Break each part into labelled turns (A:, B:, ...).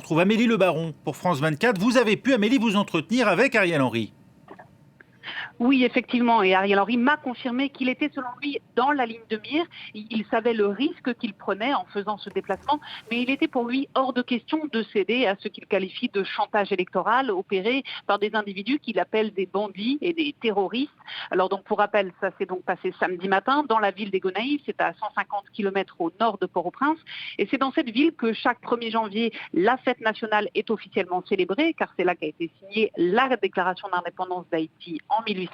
A: retrouve Amélie Le Baron pour France 24. Vous avez pu, Amélie, vous entretenir avec Ariel Henry.
B: Oui, effectivement, et Ariel Henry m'a confirmé qu'il était, selon lui, dans la ligne de mire. Il savait le risque qu'il prenait en faisant ce déplacement, mais il était pour lui hors de question de céder à ce qu'il qualifie de chantage électoral opéré par des individus qu'il appelle des bandits et des terroristes. Alors donc, pour rappel, ça s'est donc passé samedi matin dans la ville des Gonaïves, c'est à 150 km au nord de Port-au-Prince, et c'est dans cette ville que chaque 1er janvier, la fête nationale est officiellement célébrée, car c'est là qu'a été signée la déclaration d'indépendance d'Haïti en 1804.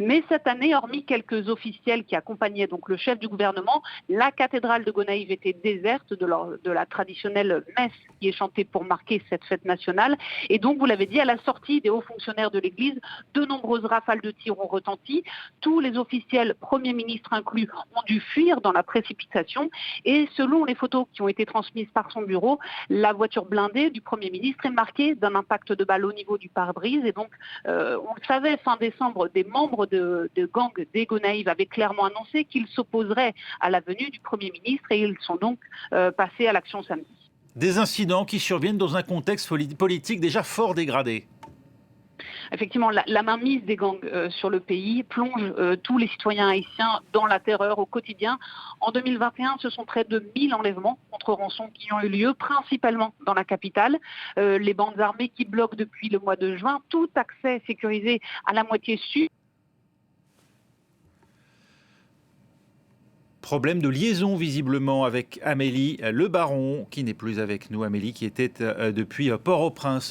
B: Mais cette année, hormis quelques officiels qui accompagnaient donc le chef du gouvernement, la cathédrale de Gonaïves était déserte de la traditionnelle messe qui est chantée pour marquer cette fête nationale. Et donc, vous l'avez dit, à la sortie des hauts fonctionnaires de l'Église, de nombreuses rafales de tirs ont retenti. Tous les officiels, Premier ministre inclus, ont dû fuir dans la précipitation. Et selon les photos qui ont été transmises par son bureau, la voiture blindée du Premier ministre est marquée d'un impact de balle au niveau du pare-brise. Et donc, on le savait, fin décembre, des membres de gang des Gonaïves avaient clairement annoncé qu'ils s'opposeraient à la venue du Premier ministre et ils sont donc passés à l'action samedi.
A: Des incidents qui surviennent dans un contexte politique déjà fort dégradé.
B: Effectivement, la mainmise des gangs sur le pays plonge tous les citoyens haïtiens dans la terreur au quotidien. En 2021, ce sont près de 1000 enlèvements contre rançon qui ont eu lieu, principalement dans la capitale. Les bandes armées qui bloquent depuis le mois de juin tout accès sécurisé à la moitié sud.
A: Problème de liaison visiblement avec Amélie Le Baron, qui n'est plus avec nous. Amélie qui était depuis Port-au-Prince.